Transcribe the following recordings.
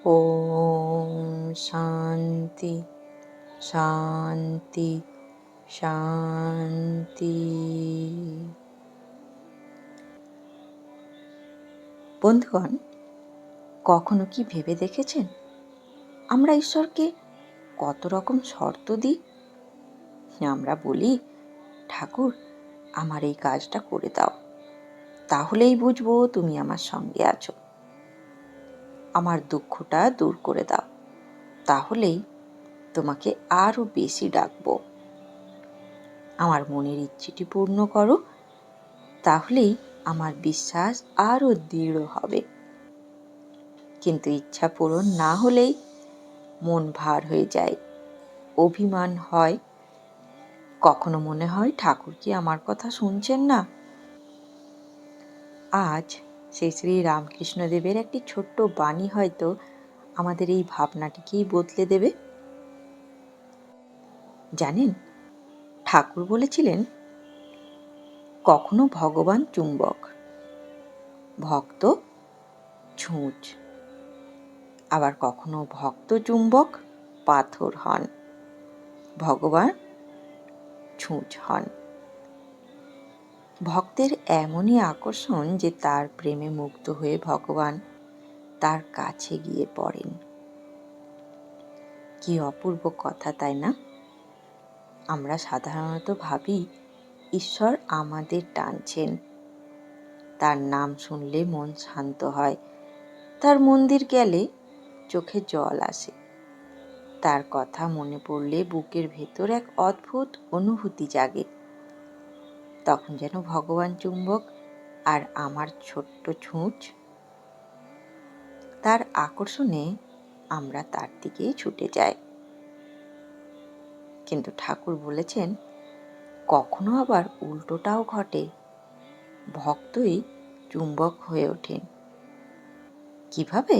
ओम शांति शांति শান্তি। বন্ধুগণ, কখনো কি ভেবে দেখেছেন আমরা ঈশ্বরকে কত রকম শর্ত দিই? আমরা বলি, ঠাকুর আমার এই কাজটা করে দাও, তাহলেই বুঝবো তুমি আমার সঙ্গে আছো। আমার দুঃখটা দূর করে দাও, তাহলেই তোমাকে আরো বেশি ডাকবো। আমার মনের ইচ্ছেটি পূর্ণ করো, তাহলেই আমার বিশ্বাস আরো দৃঢ় হবে। কিন্তু ইচ্ছা পূরণ না হলেই মন ভার হয়ে যায়, অভিমান হয়, কখনো মনে হয় ঠাকুর কি আমার কথা শুনছেন না। আজ শ্রী শ্রী রামকৃষ্ণদেবের একটি ছোট্ট বাণী হয়তো আমাদের এই ভাবনাটিকেই বদলে দেবে। জানেন, ঠাকুর বলেছিলেন, কখনো ভগবান চুম্বক, ভক্ত ছুঁচ, আবার কখনো ভক্ত চুম্বক পাথর হন, ভগবান ছুঁচ হন। ভক্তের এমনই আকর্ষণ যে তার প্রেমে মুগ্ধ হয়ে ভগবান তার কাছে গিয়ে পড়েন। কি অপূর্ব কথা, তাই না? আমরা সাধারণত ভাবি ঈশ্বর আমাদের টানছেন, তার নাম শুনলে মন শান্ত হয়, তার মন্দির গেলে চোখে জল আসে, তার কথা মনে পড়লে বুকের ভেতর এক অদ্ভুত অনুভূতি জাগে। তখন যেন ভগবান চুম্বক আর আমার ছোট্ট ছুঁচ, তার আকর্ষণে আমরা তার দিকেই ছুটে যাই। কিন্তু ঠাকুর বলেছেন, কখনো আবার উল্টোটাও ঘটে, ভক্তই চুম্বক হয়ে ওঠেন। কিভাবে?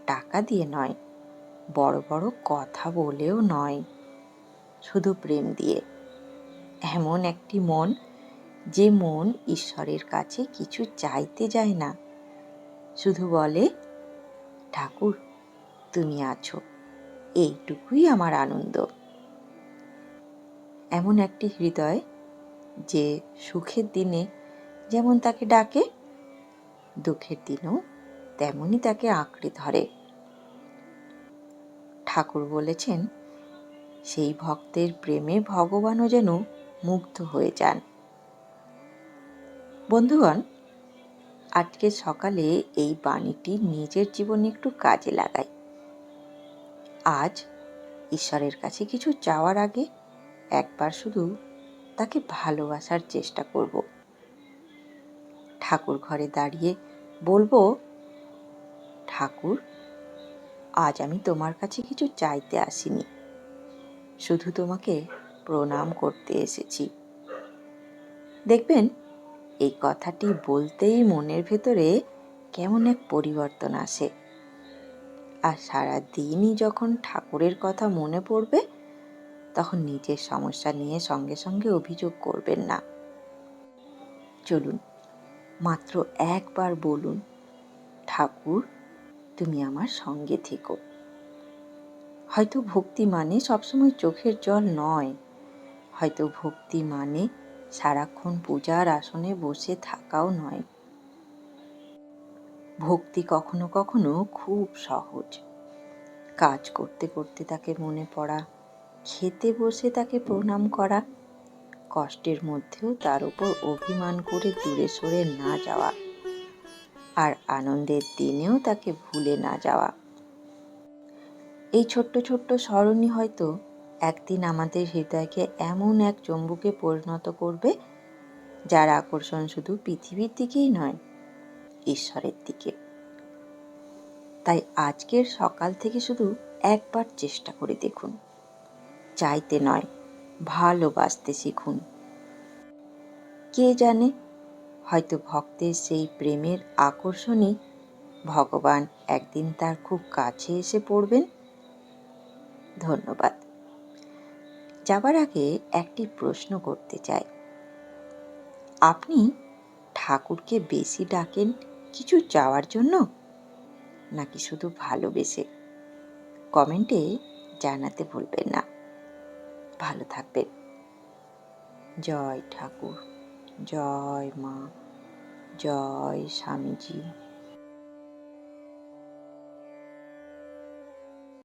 টাকা দিয়ে নয়, বড় বড় কথা বলেও নয়, শুধু প্রেম দিয়ে। এমন একটি মন, যে মন ঈশ্বরের কাছে কিছু চাইতে যায় না, শুধু বলে, ঠাকুর তুমি আছো, এইটুকুই আমার আনন্দ। এমন একটি হৃদয় যে সুখের দিনে যেমন তাকে ডাকে, দুঃখের দিনেও তেমনই তাকে আঁকড়ে ধরে। ঠাকুর বলেছেন, সেই ভক্তের প্রেমে ভগবানও যেন মুগ্ধ হয়ে যান। বন্ধুগণ, আজকে সকালে এই বাণীটি নিজের জীবনে একটু কাজে লাগাই। আজ ঈশ্বরের কাছে কিছু চাওয়ার আগে একবার শুধু তাকে ভালোবাসার চেষ্টা করব। ঠাকুর ঘরে দাঁড়িয়ে বলবো, ঠাকুর আজ আমি তোমার কাছে কিছু চাইতে আসিনি, শুধু তোমাকে প্রণাম করতে এসেছি। দেখবেন, এই কথাটি বলতেই মনের ভেতরে কেমন এক পরিবর্তন আসে। আর সারা দিনই যখন ঠাকুরের কথা মনে পড়বে, তখন নিজের সমস্যা নিয়ে সঙ্গে সঙ্গে অভিযোগ করবেন না। চলুন মাত্র একবার বলুন, ঠাকুর তুমি আমার সঙ্গে থেকো। হয়তো ভক্তি মানে সবসময় চোখের জল নয়, হয়তো ভক্তি মানে সারাক্ষণ পূজার আসনে বসে থাকাও নয়। ভক্তি কখনো কখনো খুব সহজ, কাজ করতে করতে তাকে মনে পড়া, খেতে বসে তাকে প্রণাম করা, কষ্টের মধ্যেও তার উপর অভিমান করে দূরে সরে না যাওয়া, আর আনন্দের দিনেও তাকে ভুলে না যাওয়া। এই ছোট্ট ছোট্ট স্মরণই হয়তো একদিন আমাদের হৃদয়কে এমন এক চুম্বকে পরিণত করবে, যার আকর্ষণ শুধু পৃথিবীর দিকেই নয়, ঈশ্বরের দিকে। তাই আজকের সকাল থেকে শুধু একবার চেষ্টা করে দেখুন, চাইতে নয়, ভালোবাসতে শিখুন। কে জানে, হয়তো ভক্তের সেই প্রেমের আকর্ষণই ভগবান একদিন তার খুব কাছে এসে পড়বেন। ধন্যবাদ। যাবার আগে একটি প্রশ্ন করতে চাই, আপনি ঠাকুরকে বেশি ডাকেন কিছু চাওয়ার জন্য, নাকি শুধু ভালোবেসে? কমেন্টে জানাতে ভুলবেন না। ভালো থাকবেন। জয় ঠাকুর, জয় মা, জয় স্বামীজি।